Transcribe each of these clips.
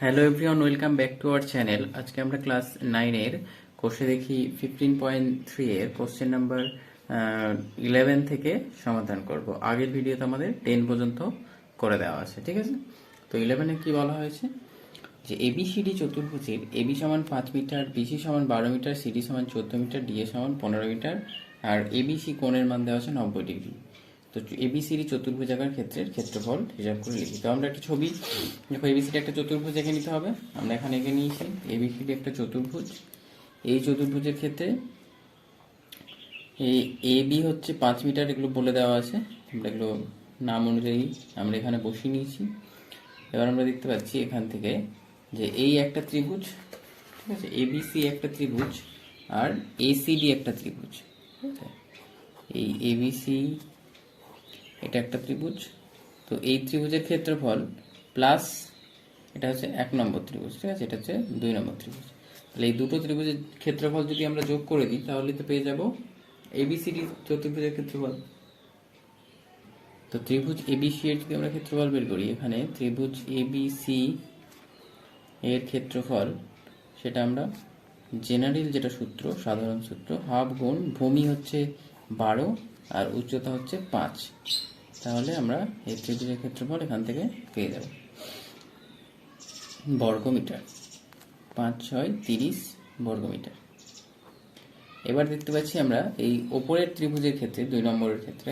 Hello everyone, welcome back to our channel. আজকে আমরা class 9-এর কোর্সে দেখি 15.3 এর কোশ্চেন নাম্বার 11 থেকে সমাধান করব। আগের ভিডিওতে আমাদের 10 পর্যন্ত করে দেওয়া আছে, ঠিক আছে? তো 11-এ কি বলা হয়েছে যে এবিসিডি চতুর্ভুজের এবি সমান 5 মিটার, বিসি সমান 12 মিটার, সিডি সমান 14 মিটার, ডিএ সমান 15 মিটার আর এবিসি কোণের মান দেওয়া আছে 90 ডিগ্রি। তো এবিসিডি চতুর্ভুজাকার ক্ষেত্রের ক্ষেত্রফল হিসাব করে লিখি। তো আমরা একটা ছবি দেখো, এবিসিডি একটা চতুর্ভুজ এঁকে নিতে হবে। আমরা এখানে এঁকে নিয়েছি এবিসিডি একটা চতুর্ভুজ। এই চতুর্ভুজের ক্ষেত্রে এই এবি হচ্ছে 5 মিটার, এগুলো বলে দেওয়া আছে। আমরা এগুলো নাম অনুযায়ী আমরা এখানে বসিয়ে নিয়েছি। এবার আমরা দেখতে পাচ্ছি এখান থেকে যে এই একটা ত্রিভুজ, ঠিক আছে, এবিসি একটা ত্রিভুজ আর এসিডি একটা ত্রিভুজ, ঠিক আছে। এই এবিসি এটা একটা ত্রিভুজ, তো এই ত্রিভুজের ক্ষেত্রফল প্লাস এটা হচ্ছে 1 নম্বর ত্রিভুজ, ঠিক আছে, এটা হচ্ছে 2 নম্বর ত্রিভুজ। তাহলে এই দুটো ত্রিভুজের ক্ষেত্রফল যদি আমরা যোগ করে দিই তাহলে তো পেয়ে যাব এবিসিডি চতুর্ভুজের ক্ষেত্রফল। তো ত্রিভুজ এবিসি এর যদি আমরা ক্ষেত্রফল বের করি, এখানে ত্রিভুজ এবিসি এর ক্ষেত্রফল সেটা আমরা জেনারেল যেটা সূত্র, সাধারণ সূত্র, হাফ গুণ ভূমি হচ্ছে 12 আর উচ্চতা হচ্ছে 5, তাহলে আমরা এই ত্রিভুজের ক্ষেত্রফল এখান থেকে পেয়ে যাব বর্গমিটার। 5 6 30 বর্গমিটার। এবার দেখতে পাচ্ছি আমরা এই ওপরের ত্রিভুজের ক্ষেত্রে 2 নম্বরের ক্ষেত্রে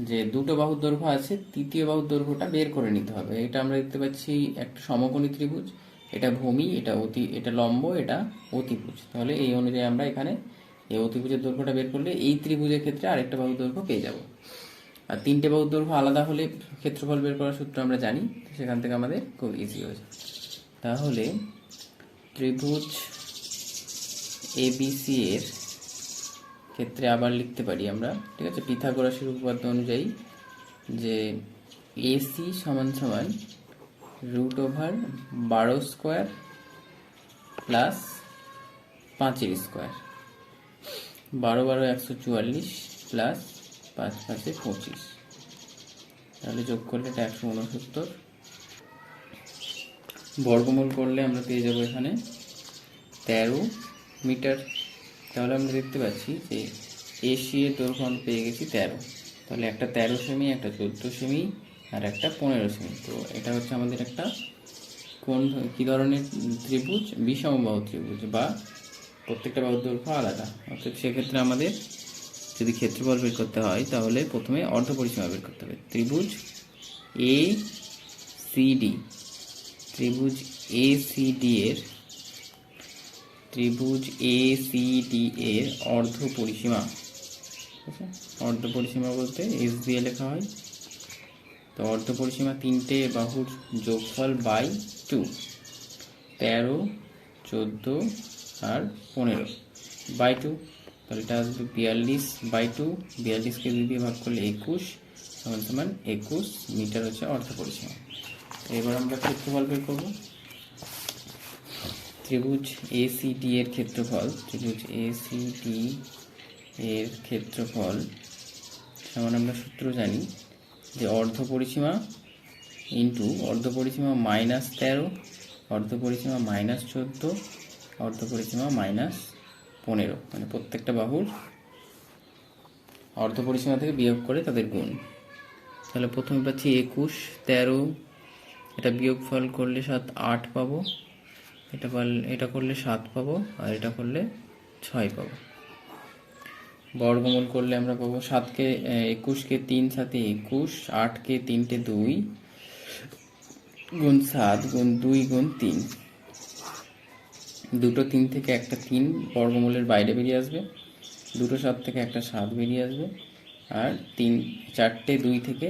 যে দুটো বাহুর দৈর্ঘ্য আছে, তৃতীয় বাহুর দৈর্ঘ্যটা বের করে নিতে হবে। এটা আমরা দেখতে পাচ্ছি একটা সমকোণী ত্রিভুজ, এটা ভূমি, এটা লম্ব, এটা অতিভুজ। তাহলে এই অনুযায়ী আমরা এখানে এই অতিভুজের দৈর্ঘ্যটা বের করলে এই ত্রিভুজের ক্ষেত্রে আরেকটা বাহুর দৈর্ঘ্য পেয়ে যাব। আর তিনটে বাহুর দৈর্ঘ্য আলাদা হলে ক্ষেত্রফল বের করার সূত্র আমরা জানি, সেখান থেকে আমাদের খুব ইজি হয়ে যায়। তাহলে ত্রিভুজ এবিসি এর ক্ষেত্রে আবার লিখতে পারি আমরা, ঠিক আছে, পিথাগোরাসের উপপাদ্য অনুযায়ী যে এসি সমান সমান √12 স্কোয়ার প্লাস 5 স্কোয়ার, 12 12 144 প্লাস 5 5 25, তাহলে যোগ করলে এটা 169, বর্গমূল করলে আমরা পেয়ে যাবো এখানে 13 মিটার। তাহলে আমরা দেখতে পাচ্ছি যে এসি এর দৈর্ঘ্য আমরা পেয়ে গেছি 13, তাহলে একটা 13 সেমি, একটা 14 সেমি আর একটা 15 সেমি। তো এটা হচ্ছে আমাদের একটা কোন কী ধরনের ত্রিভুজ? বিষমবাহু ত্রিভুজ, বা প্রত্যেকটা বাহুর দৈর্ঘ্য আলাদা। অর্থাৎ সেক্ষেত্রে আমাদের যদি ক্ষেত্রফল বের করতে হয় তাহলে প্রথমে অর্ধপরিসীমা বের করতে হবে। ত্রিভুজ এ সিডি, ত্রিভুজ এ সিডি এর ত্রিভুজ এসিডি এর অর্ধপরিসীমা, ঠিক আছে, অর্ধপরিসীমা বলতে এস দিয়ে লেখা হয়। তো অর্ধপরিসীমা তিনটে বাহুর যোগফল বাই 2, 13 14 আর 15 বাই 2, তাহলে এটা আসবে 42/2, 42কে 2 দিয়ে ভাগ করলে 21 সমান সমান 21 মিটার হচ্ছে অর্ধপরিসীমা। এবার আমরা ক্ষেত্রফল বের করবো। ত্রিভুজ এসিডি এর ক্ষেত্রফল, ত্রিভুজ এসিডি এর ক্ষেত্রফল সমান আমরা সূত্র জানি যে অর্ধপরিসীমা ইন্টু অর্ধপরিসীমা -13, অর্ধপরিসীমা -14, অর্ধপরিসীমা -15, মানে প্রত্যেকটা বাহুর অর্ধপরিসীমা থেকে বিয়োগ করে তাদের গুণ। তাহলে প্রথমে পাচ্ছি 21, 13, এটা বিয়োগফল করলে 8 পাবো, এটা করলে 7 পাবো আর এটা করলে 6 পাবো। বর্গমূল করলে আমরা পাবো 21কে 3 7 21, 8কে 3টে 2 গুণ 7 গুণ 2 গুণ 3, দুটো 3 থেকে একটা 3 বর্গমূলের বাইরে বেরিয়ে আসবে, দুটো 7 থেকে একটা 7 বেরিয়ে আসবে আর 4টে 2 থেকে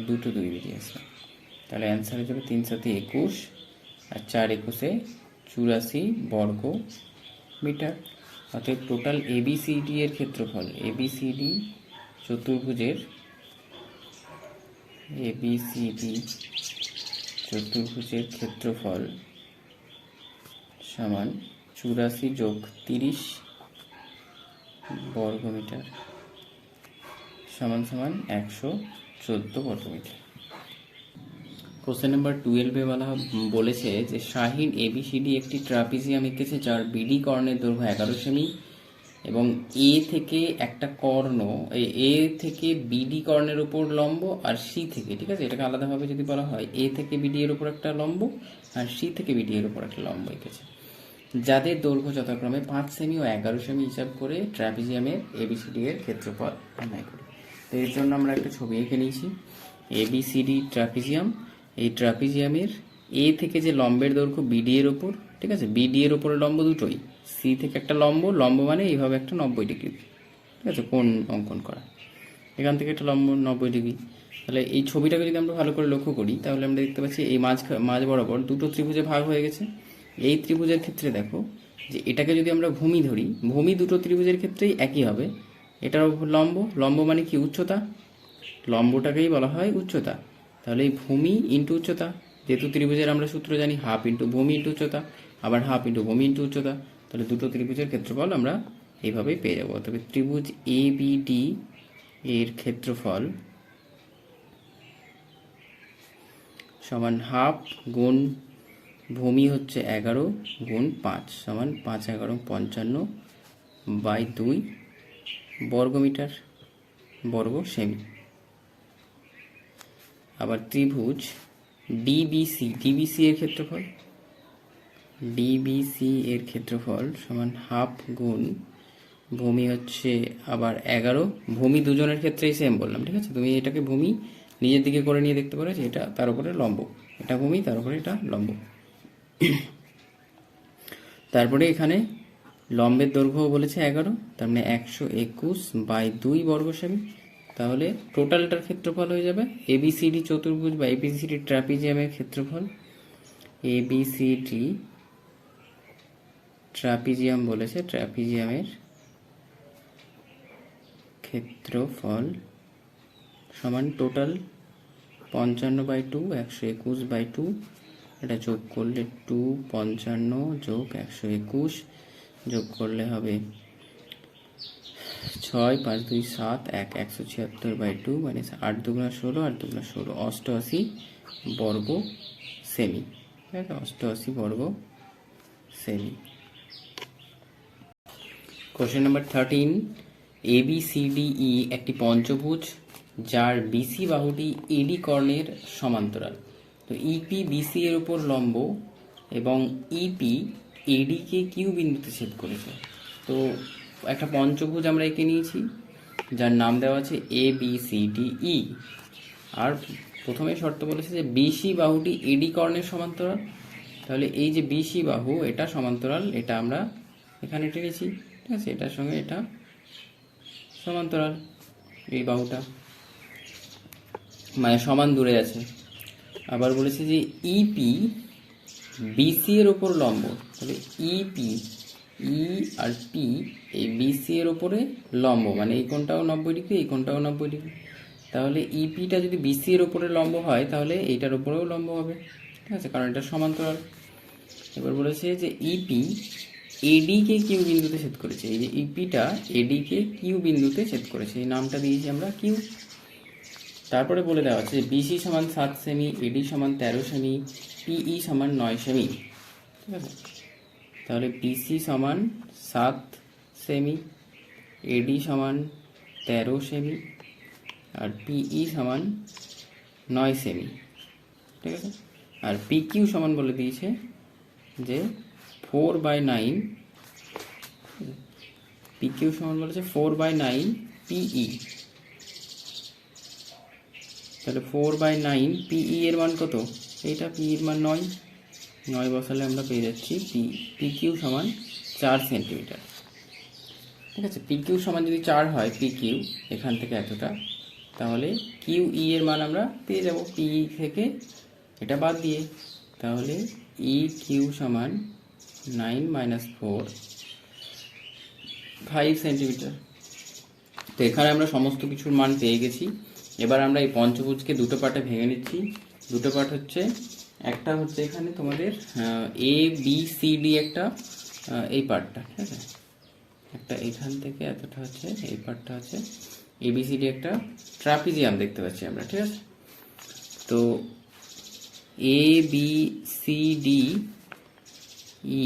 দুটো 2 বেরিয়ে আসবে। তাহলে অ্যান্সার হয়ে যাবে 3 7 21 আর 4 21 84 বর্গ মিটার। অর্থাৎ টোটাল এবিসিডি এর ক্ষেত্রফল, এবিসিডি চতুর্ভুজের ক্ষেত্রফল সমান 84 যোগ 30 বর্গমিটার সমান সমান 114 বর্গমিটার। কোশ্চেন নাম্বার 12 বলেছে যে শাহিন এবিসিডি একটি ট্রাপিজিয়াম এঁকেছে যার বিডি কর্ণের দৈর্ঘ্য 11 সেমি এবং এ থেকে একটা কর্ণ এ থেকে বিডি কর্ণের উপর লম্ব আর সি থেকে, ঠিক আছে, এটাকে আলাদাভাবে যদি বলা হয় এ থেকে বিডি এর উপর একটা লম্ব আর সি থেকে বিডি এর উপর একটা লম্ব এঁকেছে, যাদের দৈর্ঘ্য যথাক্রমে 5 সেমি ও 11 সেমি হিসাব করে ট্রাপিজিয়ামের এবিসিডি এর ক্ষেত্রফল নির্ণয় করি। তো এর জন্য আমরা একটা ছবি এঁকে নিয়েছি এবিসিডি ট্রাপিজিয়াম। এই ট্রাপিজিয়ামের এ থেকে যে লম্বের দৈর্ঘ্য বিডি এর উপর, ঠিক আছে, বিডি এর উপরে লম্ব দুটোই, সি থেকে একটা লম্ব মানে এইভাবে একটা 90 ডিগ্রি, ঠিক আছে, কোণ অঙ্কন করা, এখান থেকে একটা লম্ব 90 ডিগ্রি। তাহলে এই ছবিটাকে যদি আমরা ভালো করে লক্ষ্য করি তাহলে আমরা দেখতে পাচ্ছি এই মাঝ বরাবর দুটো ত্রিভুজে ভাগ হয়ে গেছে। এই ত্রিভুজের ক্ষেত্রে দেখো যে এটাকে যদি আমরা ভূমি ধরি, ভূমি দুটো ত্রিভুজের ক্ষেত্রেই একই হবে। এটার লম্ব মানে কি? উচ্চতা। লম্বটাকেই বলা হয় উচ্চতা। তাহলে এই ভূমি ইন্টু উচ্চতা, যেহেতু ত্রিভুজের আমরা সূত্র জানি হাফ ইন্টু ভূমি ইন্টু উচ্চতা, আবার হাফ ইন্টু ভূমি ইন্টু উচ্চতা, তাহলে দুটো ত্রিভুজের ক্ষেত্রফল আমরা এইভাবেই পেয়ে যাব। তবে ত্রিভুজ এ বি ডি এর ক্ষেত্রফল সমান হাফ গুণ ভূমি হচ্ছে 11 গুণ 5 সমান 5 11 55 বাই 2 বর্গমিটার বর্গ সেমি। আবার ত্রিভুজ ডিবিসি এর ক্ষেত্রফল সমান হাফ গুণ ভূমি হচ্ছে আবার 11, ভূমি দুজনের ক্ষেত্রেই সেম বললাম, ঠিক আছে। তুমি এটাকে ভূমি নিজের দিকে করে নিয়ে দেখতে পারো যে এটা তার উপরে লম্ব, এটা ভূমি, তার উপরে এটা লম্ব। তারপরে এখানে লম্বের দৈর্ঘ্য বলেছে 11, তার মানে 121 বাই 2 বর্গ সেমি। তাহলে টোটালটার ক্ষেত্রফল হয়ে যাবে এবিসিডি চতুর্ভুজ বা এবিসিডি ট্রাপিজিয়ামের ক্ষেত্রফল। এবিসিডি ট্রাপিজিয়াম বলেছে, ট্রাপিজিয়ামের ক্ষেত্রফল সমান টোটাল 55 বাই 2 121 বাই 2, এটা যোগ করলে 2 55 যোগ 121 যোগ করলে হবে 6 5 2 7 1 176 বাই 2 মানে 8 দুগুণা 16 8 দুগুণা 16 88 বর্গ সেমি, ঠিক আছে, 88 বর্গ সেমি। কোশ্চেন নাম্বার 13, ABCDE একটি পঞ্চভুজ যার বিসি বাহুটি এডি কর্ণের সমান্তরাল। তো ইপি বিসি এর উপর লম্ব এবং ইপি এডিকে কিউ বিন্দুতে ছেদ করেছে। তো একটা পঞ্চভুজ আমরা এঁকে নিয়েছি যার নাম দেওয়া আছে ABCDE, আর প্রথমে শর্ত বলেছে যে বিসি বাহুটি এডি কর্ণের সমান্তরাল। তাহলে এই যে বিসি বাহু এটা সমান্তরাল, এটা আমরা এখানে টেনেছি, ঠিক আছে, এটার সঙ্গে এটা সমান্তরাল, এই বাহুটা মানে সমান দূরে আছে। আবার বলেছে যে ইপি বিসি এর ওপর লম্ব, তাহলে ইপি আর পি এই বিসি এর ওপরে লম্ব মানে এই কোণটাও 90 ডিগ্রি, এই কোণটাও 90 ডিগ্রি। তাহলে ইপিটা যদি বিসি এর ওপরে লম্ব হয় তাহলে এইটার ওপরেও লম্ব হবে, ঠিক আছে, কারণ এটা সমান্তরাল। এবার বলেছে যে ইপি এডিকে কিউ বিন্দুতে ছেদ করেছে, এই যে ইপিটা এডিকে কিউ বিন্দুতে ছেদ করেছে, এই নামটা দিয়েছি আমরা কিউ। তারপরে বলে দেওয়া আছে বিসি সমান 7 সেমি, এডি সমান 13 সেমি, পিই সমান 9 সেমি, ঠিক আছে। তাহলে বিসি সমান 7 সেমি, এডি সমান 13 সেমি আর পিই সমান 9 সেমি, ঠিক আছে। আর পিকিউ সমান বলে দিয়েছে যে 4/9, পিকিউ সমান বলেছে 4/9 পিই। তাহলে 4/9 পিই এর মান কত? এইটা পিই এর মান 9 বসালে আমরা পেয়ে যাচ্ছি পিকিউ সমান 4 সেন্টিমিটার, ঠিক আছে। পিকিউ সমান যদি 4 হয় পিকিউ এখান থেকে এতটা, তাহলে কিউই এর মান আমরা পেয়ে যাব পিই থেকে এটা বাদ দিয়ে। তাহলে ই কিউ সমান 9 - 4 5 সেন্টিমিটার। তো এখানে আমরা সমস্ত কিছুর মান পেয়ে গেছি। এবার আমরা এই পঞ্চভুজকে দুটো পার্টে ভেঙে নিচ্ছি। দুটো পার্ট হচ্ছে, একটা হচ্ছে এখানে তোমাদের ABCD একটা এই পার্টটা, ঠিক আছে, একটা এখান থেকে এতটা হচ্ছে এই পার্টটা হচ্ছে ABCD একটা ট্রাপিজিয়াম দেখতে পাচ্ছি আমরা, ঠিক আছে। তো A B C D E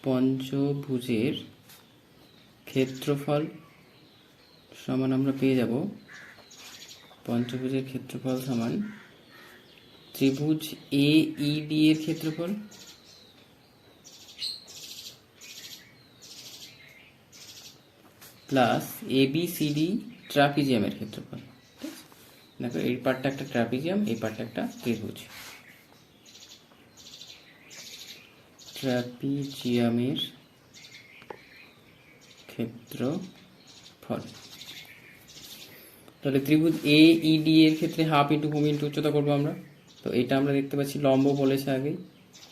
পঞ্চভুজের ক্ষেত্রফল সমান আমরা পেয়ে যাব, পঞ্চভুজের ক্ষেত্রফল সমান ত্রিভুজ এ ই ডি এর ক্ষেত্রফল plus A B C D ট্রাপিজিয়ামের ক্ষেত্রফল। দেখো এই পার্টটা একটা ট্রাপিজিয়াম, এই পার্টটা একটা ত্রিভুজ। ট্রাপিজিয়ামের ক্ষেত্রফল, তাহলে ত্রিভুজ এ ই ডি এর ক্ষেত্রে হাফ ইন্টু ভূমি ইন্টু উচ্চতা করবো আমরা। তো এটা আমরা দেখতে পাচ্ছি লম্ব বলেছে আগেই,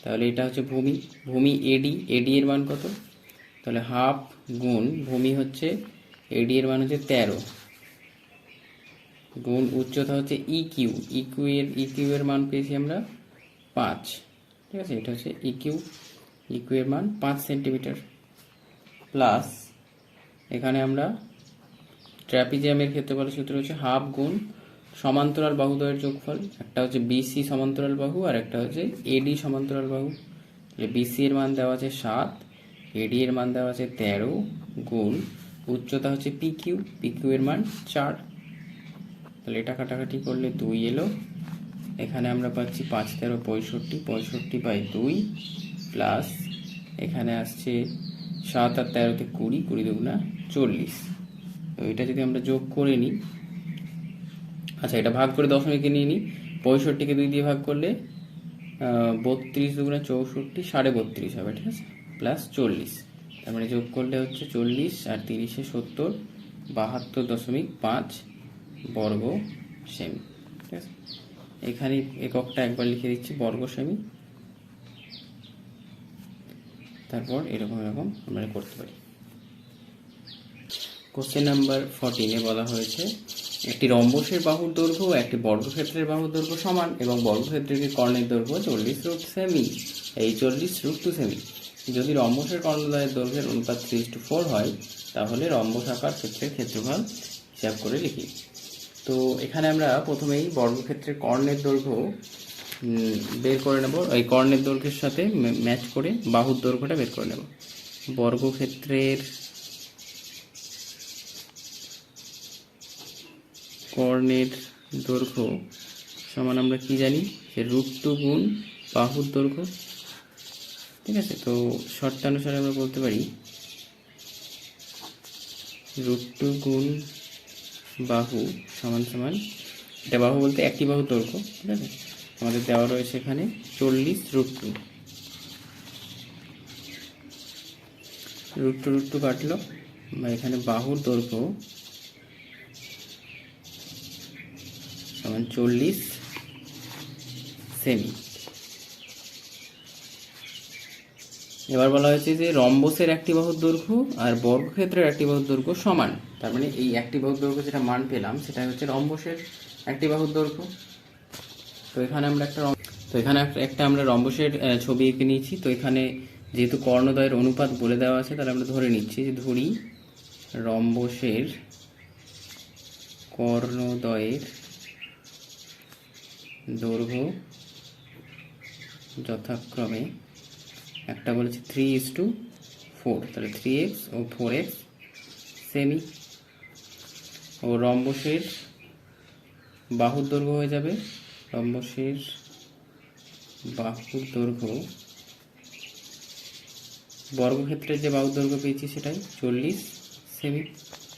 তাহলে এটা হচ্ছে ভূমি এডি এর মান কত, তাহলে হাফ গুণ ভূমি হচ্ছে এডি এর মান হচ্ছে 13 গুণ উচ্চতা হচ্ছে ইকিউ এর মান পেয়েছি আমরা 5। ঠিক আছে, এটা হচ্ছে ইকিউ এর মান 5 সেন্টিমিটার। প্লাস এখানে আমরা ট্র্যাপিজিয়ামের ক্ষেত্রফলের সূত্র হচ্ছে হাফ গুণ সমান্তরাল বাহুদ্বয়ের যোগফল, একটা হচ্ছে বিসি সমান্তরাল বাহু আর একটা হচ্ছে এডি সমান্তরাল বাহু। বিসি এর মান দেওয়া আছে 7, এডি এর মান দেওয়া আছে 13 গুণ উচ্চতা হচ্ছে পিকিউ এর মান 4। তাহলে এটা কাটাকাটি করলে 2 এলো, এখানে আমরা পাচ্ছি 5 13 65/2 প্লাস এখানে আসছে 7 আর 13 20, 20 দুগুণা 40। তো এটা যদি আমরা যোগ করে নিই, আচ্ছা এটা ভাগ করে দশমিকে নিয়ে নিই, 65কে 2 দিয়ে ভাগ করলে 32 দুগুণা 64, 32.5 হবে। ঠিক আছে, প্লাস 40, তার মানে যোগ করলে হচ্ছে 40 আর 30 70, 72.5 বর্গ সেমি। ঠিক আছে, এখানে এককটা একবার লিখে দিচ্ছি বর্গ সেমি, তারপর এরকম আমরা করতে পারি। কোশ্চেন নাম্বার 14-এ বলা হয়েছে একটি রম্বসের বাহুর দৈর্ঘ্য ও একটি বর্গক্ষেত্রের বাহুর দৈর্ঘ্য সমান এবং বর্গক্ষেত্রের কর্ণের দৈর্ঘ্য 40 সেমি। এই 40 সেমি যদি রম্বসের কর্ণদ্বয়ের দৈর্ঘ্যের অনুপাত 3:4 হয়, তাহলে রম্বসাকার ক্ষেত্রের ক্ষেত্রফল হিসাব করে লিখি। তো এখানে আমরা প্রথমেই বর্গক্ষেত্রের কর্ণের দৈর্ঘ্য বের করে নেব, এই কর্ণের দৈর্ঘ্যের সাথে ম্যাচ করে বাহুর দৈর্ঘ্যটা বের করে নেব। বর্গক্ষেত্রের কর্ণের দৈর্ঘ্য সমান আমরা কি জানি যে √2 গুণ বাহুর দৈর্ঘ্য। ঠিক আছে, তো শর্তানুসারে আমরা বলতে পারি √2 গুণ বাহু সমান এটা বাহু বলতে একটি বাহুর দৈর্ঘ্য। ঠিক আছে, আমাদের দেওয়া রয়েছে এখানে 40 √2 কাটলো, বা এখানে বাহুর দৈর্ঘ্য সমান 40 সেমি। এবার বলা হয়েছে যে রম্বসের একটি বাহুর দৈর্ঘ্য আর বর্গক্ষেত্রের একটি বাহুর দৈর্ঘ্য সমান, তার মানে এই একটি বাহুর দৈর্ঘ্য যেটা মান পেলাম সেটা হচ্ছে রম্বসের একটি বাহুর দৈর্ঘ্য। তো এখানে আমরা একটা আমরা রম্বসের ছবি এঁকে নিয়েছি। তো এখানে যেহেতু কর্ণদ্বয়ের অনুপাত বলে দেওয়া আছে, তাহলে আমরা ধরে নিচ্ছি যে ধরি রম্বসের কর্ণদ্বয়ের দৈর্ঘ্য যথাক্রমে একটা বলেছে 3:4, তাহলে 3x ও 4x সেমি, ও রম্বসের বাহুর দৈর্ঘ্য হয়ে যাবে, রম্বসের বাহুর দৈর্ঘ্য বর্গক্ষেত্রের যে বাহুর দৈর্ঘ্য পেয়েছি সেটাই 40 সেমি,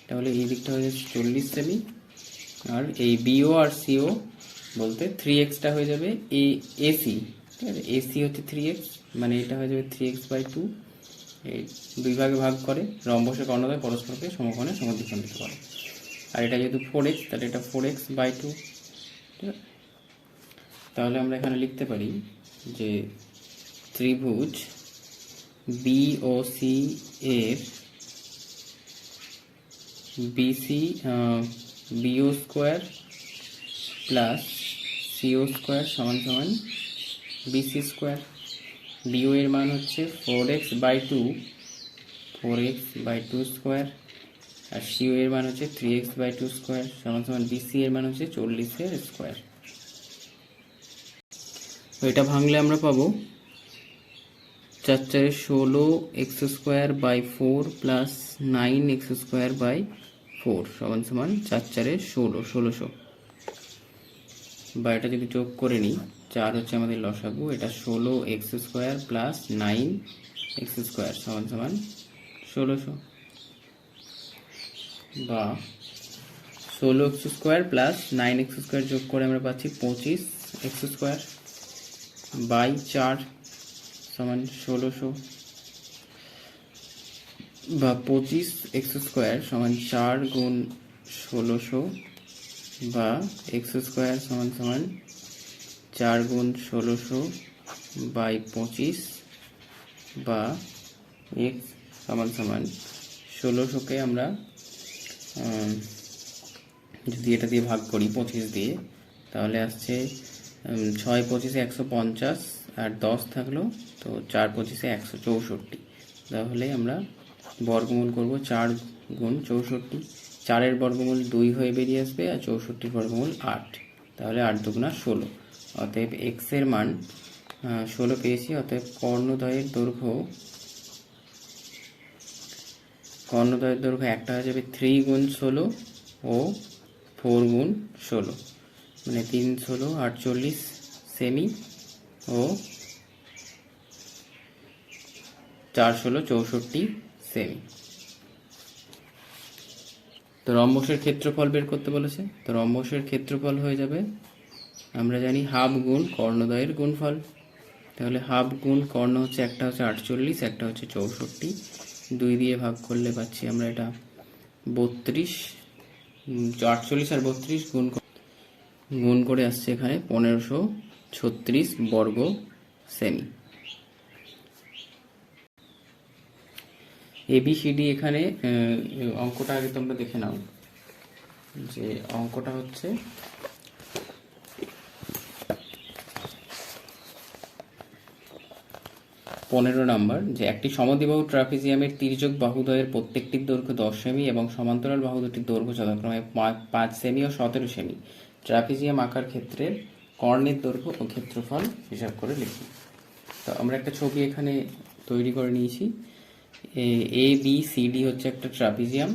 তাহলে এই দিকটা হয়ে যাচ্ছে 40 সেমি। আর এই বিও আর সিও বলতে 3xটা হয়ে যাবে এসি। ঠিক আছে, এসি হচ্ছে 3x, মানে এটা হয়ে যাবে 3x/2। এই দুই ভাগে ভাগ করে রম্বসের কর্ণদ্বয় পরস্পরকে সমকোণে সমদ্বিখণ্ডিত করে। আর এটা যেহেতু 4x, তাহলে এটা 4x/2। ঠিক আছে, তাহলে আমরা এখানে লিখতে পারি যে ত্রিভুজ বিওসি এর BO square plus CO square সমান বিসি স্কোয়ার। বিও এর মান হচ্ছে 4x/2 স্কোয়ার আর সিও এর মান হচ্ছে 3x/2 স্কোয়ার সমান সমান বিসি এর মান হচ্ছে 40 স্কোয়ার। তো এটা ভাঙলে আমরা পাবো 4 4 16x² / 4 + 9x² / 4 সমান সমান 4 4 16 বা এটা যদি যোগ করে নিই, 4 হচ্ছে আমাদের লসাগু, এটা 16x² + 9x² সমান সমান 1600 বা 16x² + 9x² যোগ করে আমরা পাচ্ছি 25x² বাই 4 সমান 1600 বা 25x² সমান 4 গুণ 1600 বা x² সমান সমান 4 গুণ 1600 বাই 25 বা x সমান সমান 1600কে আমরা যদি এটা দিয়ে ভাগ করি 25 দিয়ে, তাহলে আসছে 6 25 150 আর 10 থাকলো, তো 4 25 164। তাহলে আমরা বর্গমূল করব 4 গুণ 64, 4-এর বর্গমূল 2 হয়ে বেরিয়ে আসবে আর 64-র বর্গমূল 8, তাহলে 8 দুগুণা 16। অতএব x এর মান 16 পেয়েছি। অতএব কর্ণদ্বয়ের দৈর্ঘ্য একটা হয়ে যাবে 3 গুণ 16 ও 4 গুণ 16, মানে 3 16 48 সেমি ও 4 16 64 সেমি। তো রম্বসের ক্ষেত্রফল বের করতে বলেছে। তো রম্বসের ক্ষেত্রফল হয়ে যাবে, আমরা জানি হাফ গুণ কর্ণদ্বয়ের গুণফল। তাহলে হাফ গুণ কর্ণ হচ্ছে, একটা হচ্ছে 48, একটা হচ্ছে 64, 2 দিয়ে ভাগ করলে পাচ্ছি আমরা এটা 32। 48 আর 32 গুণ করে আসছে এখানে 1536 বর্গ সেমি। ABCD এখানে অঙ্কটা আগে তোমরা দেখে নাও, যে অঙ্কটা হচ্ছে 15 নাম্বার, যে একটি সমদ্বিবাহু ট্রাপিজিয়ামের তির্যক বাহুদ্বয়ের প্রত্যেকটির দৈর্ঘ্য 10 সেমি এবং সমান্তরাল বাহু দুটির দৈর্ঘ্য যথাক্রমে 5 সেমি ও 17 সেমি। ট্রাপিজিয়াম আঁকার ক্ষেত্রে কর্ণের দৈর্ঘ্য ও ক্ষেত্রফল হিসাব করে লিখি। তো আমরা একটা ছবি এখানে তৈরি করে নিয়েছি। ABCD হচ্ছে একটা ট্রাপিজিয়াম,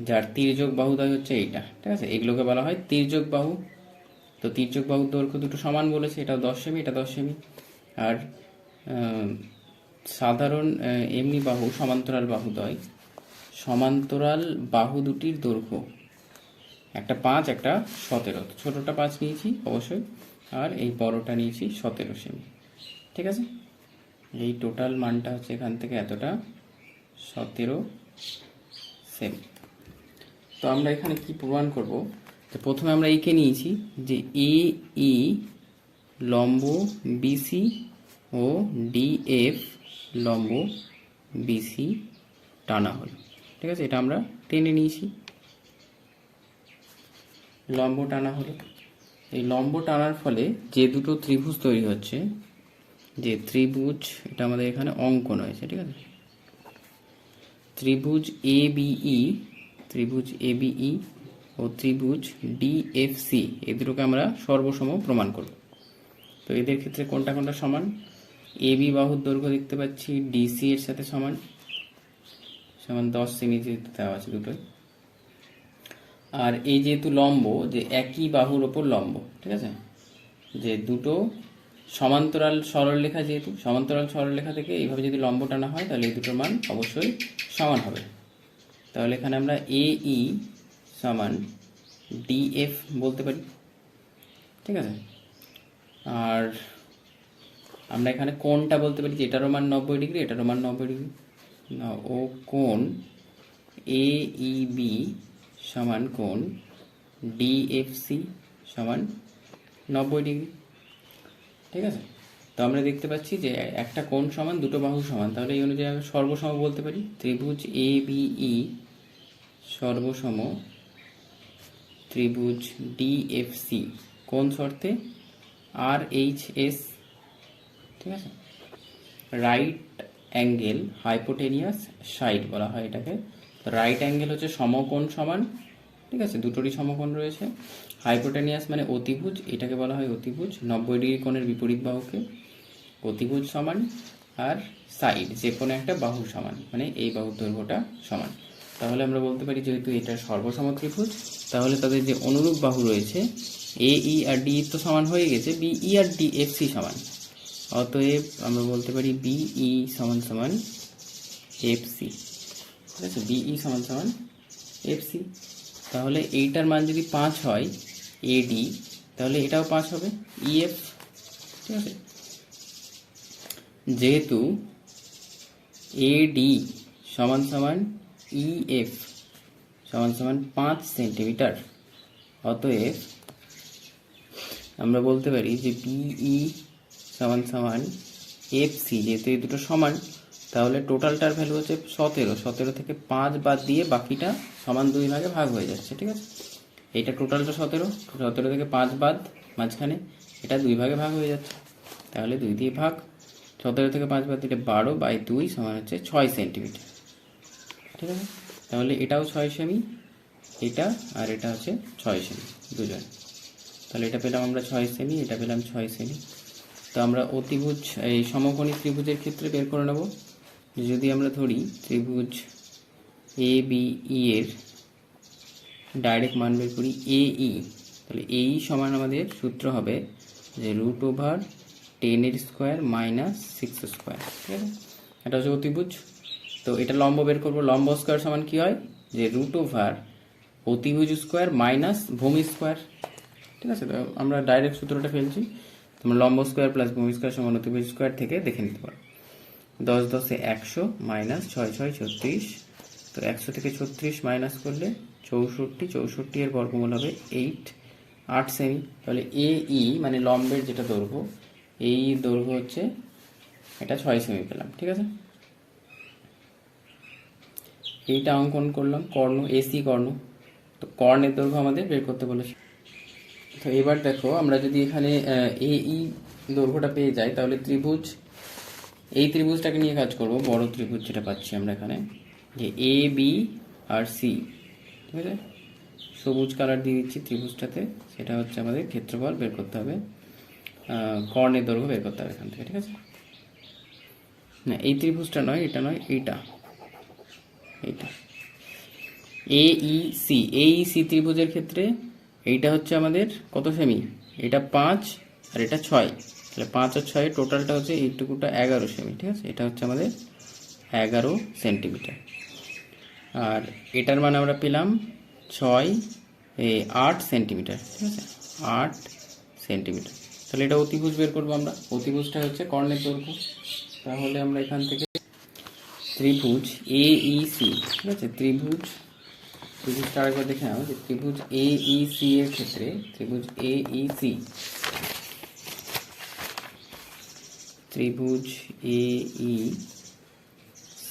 যার তির্যক বাহুদ্বয় হচ্ছে এইটা, ঠিক আছে? এগুলোকে বলা হয় তির্যক বাহু। তো তির্যক বাহুর দৈর্ঘ্য দুটো সমান বলেছে, এটা 10 সেমি, এটা 10 সেমি। আর সাধারণ এমনি বাহু, সমান্তরাল বাহুদ্বয়, সমান্তরাল বাহু দুটির দৈর্ঘ্য একটা 5, একটা 17। ছোটটা 5 নিয়েছি অবশ্যই, আর এই বড়টা নিয়েছি 17 সেমি, ঠিক আছে? এই টোটাল মানটা হচ্ছে এখান থেকে এতটা 17 সেমি। তো আমরা এখানে কি প্রমাণ করব? তো প্রথমে আমরা একে নিয়েছি যে AE লম্ব BC ও DF লম্ব BC টানা হলো, ঠিক আছে? এটা আমরা টেনে নিয়েছি, লম্ব টানা হলো। এই লম্ব টানার ফলে যে দুটো ত্রিভুজ তৈরি হচ্ছে, যে ত্রিভুজ, এটা আমাদের এখানে অঙ্কন হয়েছে, ঠিক আছে? ত্রিভুজ ABE ও ত্রিভুজ DFC, এই দুটোকে আমরা সর্বসম প্রমাণ করব। তো এদের ক্ষেত্রে কোনটা কোনটা সমান? AB বাহুর দৈর্ঘ্য দেখতে পাচ্ছি DC এর সাথে সমান 10 সেমি দেওয়া আছে দুটোই। আর এই যেহেতু লম্ব, যে একই বাহুর ওপর লম্ব, ঠিক আছে? যে দুটো সমান্তরাল সরলরেখা, যেহেতু সমান্তরাল সরলরেখা থেকে এইভাবে যদি লম্ব টানা হয়, তাহলে এই দুটোর মান অবশ্যই সমান হবে। তাহলে এখানে আমরা AE সমান DF বলতে পারি, ঠিক আছে? আর আমরা এখানে কোণটা বলতে পারি যে এটারও মান 90 ডিগ্রি, এটারও মান 90 ডিগ্রি। ও কোণ AEB সমান কোণ DFC সমান 90 ডিগ্রি, ঠিক আছে? তো আমরা দেখতে পাচ্ছি যে একটা কোণ সমান, দুটো বাহু সমান, তাহলে এই অনুযায়ী আমরা সর্বসম বলতে পারি। ত্রিভুজ ABE সর্বসম ত্রিভুজ DFC কোন শর্তে? RHS, ঠিক আছে? রাইট অ্যাঙ্গেল হাইপোটেনিয়াস সাইড বলা হয় এটাকে। তো রাইট অ্যাঙ্গেল হচ্ছে সমকোণ সমান, ঠিক আছে, দুটোরই সমকোণ রয়েছে। হাইপোটেনিয়াস মানে অতিভুজ, এটাকে বলা হয় অতিভুজ। 90 ডিগ্রি কোণের বিপরীত বাহুকে অতিভুজ সমান, আর সাইড যে কোনো একটা বাহু সমান, মানে এই বাহুর দৈর্ঘ্যটা সমান। তাহলে আমরা বলতে পারি যেহেতু এটা সর্বসম ত্রিভুজ, তাহলে তাদের যে অনুরূপ বাহু রয়েছে এ ই আর ডি তো সমান হয়ে গেছে, বি ই আর ডি এফ সি সমান। অতএব আমরা বলতে পারি বিই সমান সমান এফ সি, ঠিক আছে, বিই সমান সমান এফ সি। তাহলে এইটার মান যদি 5 হয় এডি, তাহলে এটাও 5 হবে ইএফ, ঠিক আছে। যেহেতু এডি সমান সমান ইএফ সমান সমান 5 সেন্টিমিটার, অতএব আমরা বলতে পারি যে বিই সমান সমান এফ সি। যেহেতু এই দুটো সমান, তাহলে টোটালটার ভ্যালু হচ্ছে 17। 17 থেকে 5 বাদ দিয়ে বাকিটা সমান 2 ভাগে ভাগ হয়ে যাচ্ছে, ঠিক আছে। এইটা টোটালটা 17, 17 থেকে 5 বাদ মাঝখানে, এটা 2 ভাগে ভাগ হয়ে যাচ্ছে, তাহলে 2 দিয়ে ভাগ। 17 থেকে 5 বাদ দিলে 12/2 সমান হচ্ছে 6 সেন্টিমিটার, ঠিক আছে। তাহলে এটাও 6 সেমি, এটা আর এটা হচ্ছে 6 সেমি দুজন। তাহলে এটা পেলাম আমরা 6 সেমি, এটা পেলাম 6 সেমি। তো আমরা অতিভুজ এই সমকোণী ত্রিভুজের ক্ষেত্রে বের করে নেব। যদি আমরা ধরি ত্রিভুজ এ বি ই এর ডাইরেক্ট মান বের করি এ ই, তাহলে এই সমান আমাদের সূত্র হবে যে √10² - 6 স্কোয়ার, ঠিক আছে। এটা হচ্ছে অতিভুজ। তো এটা লম্ব বের করবো, লম্ব স্কোয়ার সমান কি হয় যে অতিভুজ স্কোয়ার মাইনাস ভূমি স্কোয়ার, ঠিক আছে। তো আমরা ডাইরেক্ট সূত্রটা ফেলছি, তোমরা লম্ব স্কোয়ার প্লাস ভূমি স্কোয়ার সমান অতিভুজ স্কোয়ার থেকে দেখে নিতে পারো। 10 10 100 মাইনাস 6 6 36, তো 100 থেকে 36 মাইনাস করলে 64, 64 এর বর্গমূল হবে 8 সেমি। তাহলে এ ই মানে লম্বের যেটা দৈর্ঘ্য, এই দৈর্ঘ্য হচ্ছে এটা 6 সেমি পেলাম, ঠিক আছে। এইটা অঙ্কন করলাম কর্ণ, এসি কর্ণ। তো কর্ণের দৈর্ঘ্য আমাদের বের করতে বলেছে। তো এবার দেখো আমরা যদি এখানে এ ই দৈর্ঘ্যটা পেয়ে যাই, তাহলে ত্রিভুজ, এই ত্রিভুজটাকে নিয়ে কাজ করব, বড় ত্রিভুজ যেটা পাচ্ছি আমরা এখানে, যে এ বি আর সি, ঠিক আছে। সবুজ কালার দিয়ে দিচ্ছি ত্রিভুজটাতে, সেটা হচ্ছে আমাদের ক্ষেত্রফল বের করতে হবে, কর্ণের দৈর্ঘ্য বের করতে হবে এখান থেকে, ঠিক আছে। না, এই ত্রিভুজটা নয়, এটা নয়, এইটা এই সি ত্রিভুজের ক্ষেত্রে এইটা হচ্ছে আমাদের কত সেমি, এটা 5 আর এটা 6, তাহলে 5 আর 6 টোটালটা হচ্ছে এইটুকুটা 11 সেমি, ঠিক আছে। এটা হচ্ছে আমাদের 11 সেন্টিমিটার। আর এটার মানে আমরা পেলাম 8 সেন্টিমিটার, ঠিক আছে, 8 সেন্টিমিটার। তাহলে এটা অতিভুজ বের করবো আমরা, অতিভুজটা হচ্ছে কর্ণের দৈর্ঘ্য। তাহলে আমরা এখান থেকে ত্রিভুজ এ ই সি, ঠিক আছে, ত্রিভুজটা আরেকবার দেখে নাও যে ত্রিভুজ এ ই সি এর ক্ষেত্রে, ত্রিভুজ এ ই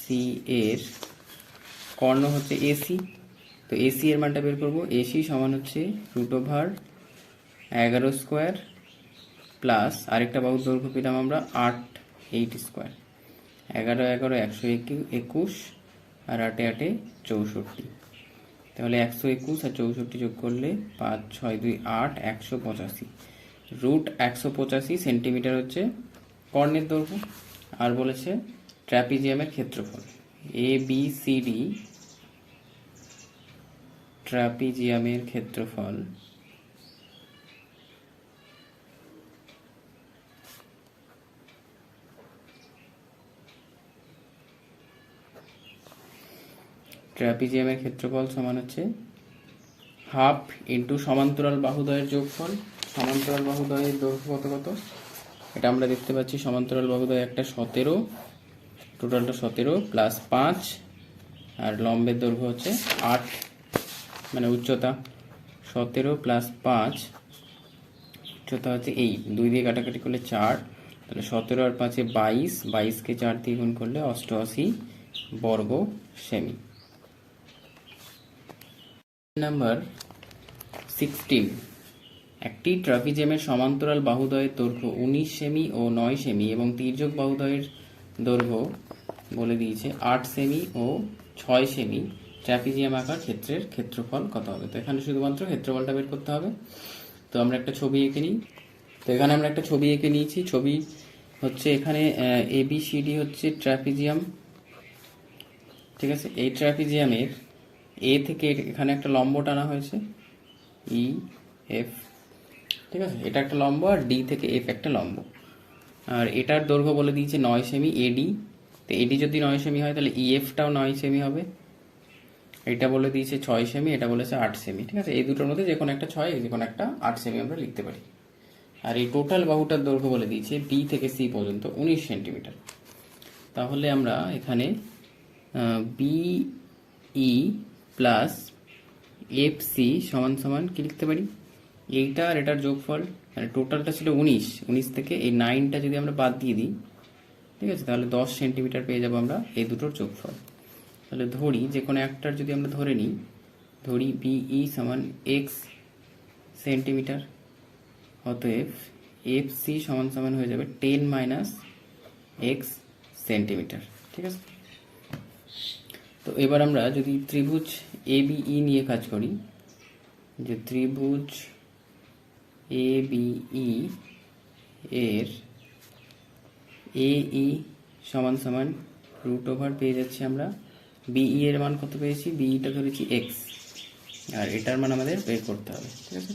সি এর কর্ণ হচ্ছে এসি। তো এসি এর মানটা বের করবো, এসি সমান হচ্ছে √11² প্লাস আরেকটা বাহুর দৈর্ঘ্য পেলাম আমরা 8 স্কোয়ার, 11 11 121 আর 8 8 64। তাহলে 121 আর 64 যোগ করলে 5 6 2 8 185, √185 সেন্টিমিটার হচ্ছে কর্ণের দৈর্ঘ্য। আর বলেছে ট্র্যাপিজিয়ামের ক্ষেত্রফল, এ বি সি ডি ট্র্যাপিজিয়ামের ক্ষেত্রফল সমান হচ্ছে হাফ ইন্টু সমান্তরাল বাহুদ্বয়ের যোগফল। সমান্তরাল বাহুদ্বয়ের দৈর্ঘ্য কত, এটা আমরা দেখতে পাচ্ছি। সমান্তরাল বাহুদ্বয় একটা 17, টোটালটা 17 প্লাস 5, আর লম্বের দৈর্ঘ্য হচ্ছে 8, মানে উচ্চতা 17 প্লাস 5, উচ্চতা হচ্ছে 8, 2 দিয়ে কাটাকাটি করলে 4, তাহলে 17 আর 5 22, 22কে 4 দিয়ে গুণ করলে 88 বর্গ সেমি। নাম্বার 16, একটি ট্রাপিজিয়ামের সমান্তরাল বাহুদ্বয়ের দৈর্ঘ্য 19 সেমি ও 9 সেমি এবং তির্যক বাহুদ্বয়ের দৈর্ঘ্য বলে দিয়েছে 8 সেমি ও 6 সেমি ট্র্যাপিজিয়াম আকার ক্ষেত্রের ক্ষেত্রফল কত হবে। তো এখানে শুধুমাত্র ক্ষেত্রফলটা বের করতে হবে। তো আমরা একটা ছবি এঁকে নিই। তো এখানে আমরা একটা ছবি এঁকে নিয়েছি। ছবি হচ্ছে এখানে ABCD হচ্ছে ট্র্যাপিজিয়াম, ঠিক আছে। এই ট্র্যাপিজিয়ামের এ থেকে এখানে একটা লম্ব টানা হয়েছে EF, ঠিক আছে। এটা একটা লম্ব, আর ডি থেকে এফ একটা লম্ব, আর এটার দৈর্ঘ্য বলে দিয়েছে 9 সেমি AD। তো AD যদি 9 সেমি হয় তাহলে EFটাও 9 সেমি হবে। এটা বলে দিয়েছে 6 সেমি, এটা বলেছে 8 সেমি, ঠিক আছে। এই দুটোর মধ্যে যে কোনো একটা 6, যে কোনো একটা 8 সেমি আমরা লিখতে পারি। আর এই টোটাল বাহুটার দৈর্ঘ্য বলে দিয়েছে B থেকে C পর্যন্ত 19 সেন্টিমিটার। তাহলে আমরা এখানে BE প্লাস FC সমান সমান কি লিখতে পারি, এইটা আর এটার যোগফল। মানে টোটালটা ছিল 19 থেকে এই 9টা যদি আমরা বাদ দিয়ে দিই, ঠিক আছে, তাহলে 10 সেন্টিমিটার পেয়ে যাবো আমরা এই দুটোর যোগফল। তাহলে ধরি যে কোনো একটার যদি আমরা ধরে নিই, ধরি BE সমান x সেন্টিমিটার, অতএব FC সমান সমান হয়ে যাবে 10 মাইনাস x সেন্টিমিটার, ঠিক আছে। তো এবার আমরা যদি ত্রিভুজ ABE নিয়ে কাজ করি, যে ত্রিভুজ ABE এর AE সমান সমান রুট ওভার পেয়ে যাচ্ছি আমরা। BE এর মান কত পেয়েছি, BEটা ধরেছি x, আর এটার মান আমাদের বের করতে হবে, ঠিক আছে।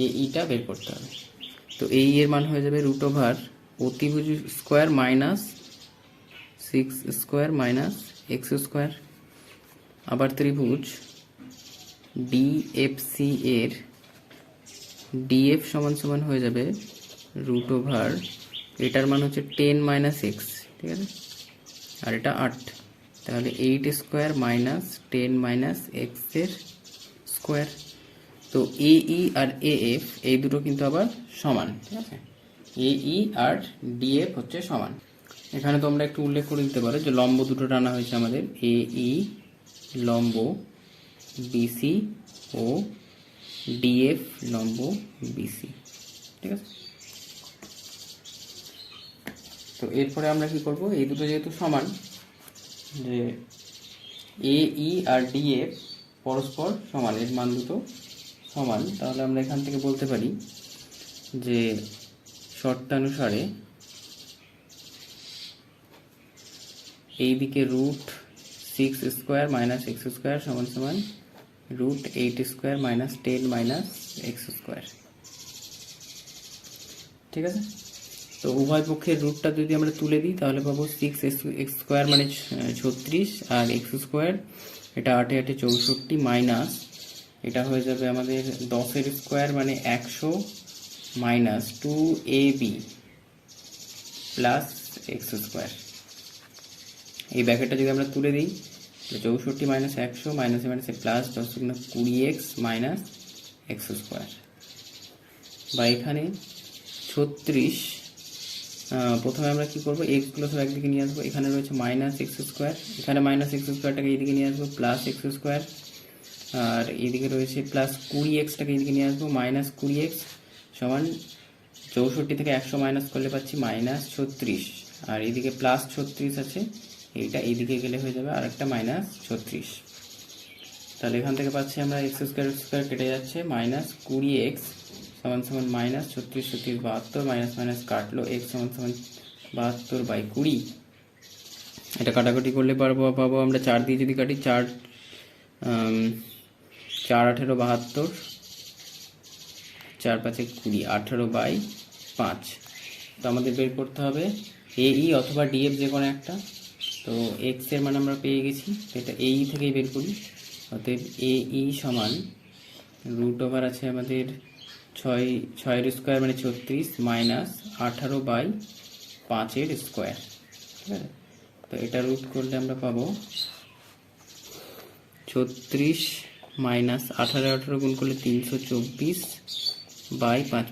AEটা বের করতে হবে। তো AE এর মান হয়ে যাবে রুট ওভার অতিভুজ square minus 6 square minus x square. আবার ত্রিভুজ DFC এর DF সমান সমান হয়ে যাবে রুট ওভার, এটার মান হচ্ছে 10 মাইনাস x, ঠিক আছে, আর এটা 8, তাহলে 8 স্কোয়ার মাইনাস 10 মাইনাস x এর স্কোয়ার। তো AE আর AF এই দুটো কিন্তু আবার সমান, ঠিক আছে। AE আর DF হচ্ছে সমান। এখানে তোমরা একটু উল্লেখ করে দিতে পারো যে লম্ব দুটো টানা হয়েছে আমাদের, AE লম্ব BC ও DF লম্ব BC, ঠিক আছে। তো এরপরে আমরা কি করব, এই দুটো যেহেতু সমান, যে AE আর DF পরস্পর সমান, এর মান দুটো সমান, তাহলে আমরা এখান থেকে বলতে পারি যে শর্তানুসারে এই দিকে root 6 square minus x square সমান সমান root 8 square minus 10 minus x square, ঠিক আছে। তো উভয় পক্ষের রুটটা যদি আমরা তুলে দিই তাহলে পাবো 6 x স্কোয়ার মানে 36, আর x স্কোয়ার এটা 8 8 64 মাইনাস এটা হয়ে যাবে আমাদের 10 স্কোয়ার মানে 100 minus 2ab plus x square. এই ব্র্যাকেটটা যদি আমরা তুলে দিই, 64 মাইনাস 100 মাইনাসে মাইনাসে plus 10 20x minus x square, বা এখানে 36, প্রথমে আমরা কি করব, x গুলো সব একদিকে নিয়ে আসবো। এখানে রয়েছে মাইনাস x স্কোয়ার, এখানে মাইনাস x স্কোয়ারটাকে এইদিকে নিয়ে আসবো প্লাস x স্কোয়ার, আর এইদিকে রয়েছে প্লাস 20xটাকে এইদিকে নিয়ে আসবো মাইনাস 20x সমান 64 থেকে 100 মাইনাস করলে পাচ্ছি মাইনাস 36, আর এইদিকে প্লাস 36 আছে, এইটা এইদিকে গেলে হয়ে যাবে আর একটা মাইনাস 36। তাহলে এখান থেকে পাচ্ছি আমরা x স্কোয়ার কেটে যাচ্ছে, মাইনাস 20x সমান সমান মাইনাস 36 36 72, মাইনাস মাইনাস কাটলো x সমান সমান 72/20। এটা কাটাকাটি করলে পাবো আমরা 4 দিয়ে যদি কাটি 4 4 18 72, 4 5 20, 18/5। তো আমাদের বের করতে হবে AE অথবা DF যে কোনো একটা। তো x এর মান আমরা পেয়ে গেছি, এটা AE থেকেই বের করি। অতএব AE সমান রুট ওভার আছে আমাদের 6 স্কোয়ার মানে 36 মাইনাস 18/5 স্কোয়ার, ঠিক আছে। তো এটা রুট করলে আমরা পাবো 36 মাইনাস 18 গুণ করলে 324/5 5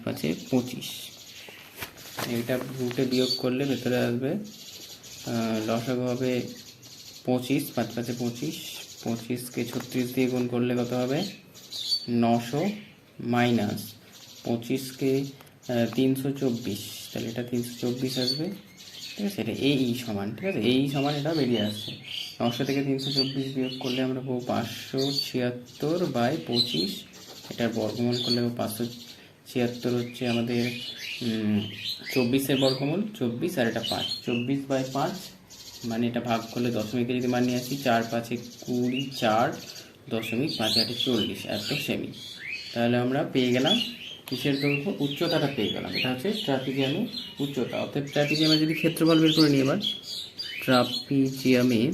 25। এটা রুটে বিয়োগ করলে ভেতরে আসবে, লসাগু হবে 25, 5 5 25, 25কে 36 দিয়ে গুণ করলে কত হবে 900, মাইনাস 25কে 324, তাহলে এটা 324 আসবে, ঠিক আছে, এটা এই সমান, ঠিক আছে, এই সমান এটা বেরিয়ে আসছে। 900 থেকে 324 বিয়োগ করলে আমরা পাবো 576/25, এটার বর্গমূল করলে 576 হচ্ছে আমাদের 24-এর বর্গমূল 24, আর এটা 5, 24/5, মানে এটা ভাগ করলে দশমিকে যদি মান নিয়ে আসি 4 5 20, 4.5 40, এত সেমি। তাহলে আমরা পেয়ে গেলাম কিসের দৈর্ঘ্য, উচ্চতাটা পেয়ে গেলাম। এটা হচ্ছে ট্রাপিজিয়ামের উচ্চতা। অর্থাৎ ট্রাপিজিয়ামের যদি ক্ষেত্রফল বের করে নিই এবার, ট্রাপিজিয়ামের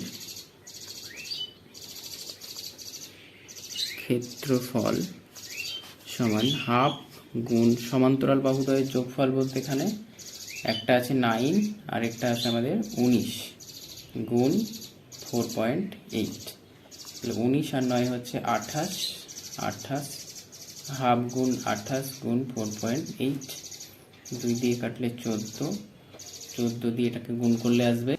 ক্ষেত্রফল সমান হাফ গুণ সমান্তরাল বাহুদ্বয়ের যোগফল, বলতে এখানে একটা আছে 9 আর একটা আছে আমাদের 19 গুণ 4.8, তাহলে 19 আর 9 হচ্ছে 28, হাফ গুণ 28 গুণ 4.8, 2 দিয়ে কাটলে 14 দিয়ে এটাকে গুণ করলে আসবে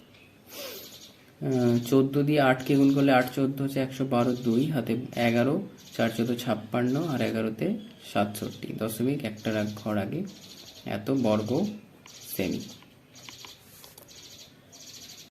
14 দিয়ে 8কে গুণ করলে 8 14 হচ্ছে 112, 2 হাতে 11, 4 14 56, আর 11তে 67, দশমিক একটা ঘর আগে এত বর্গ সেমি।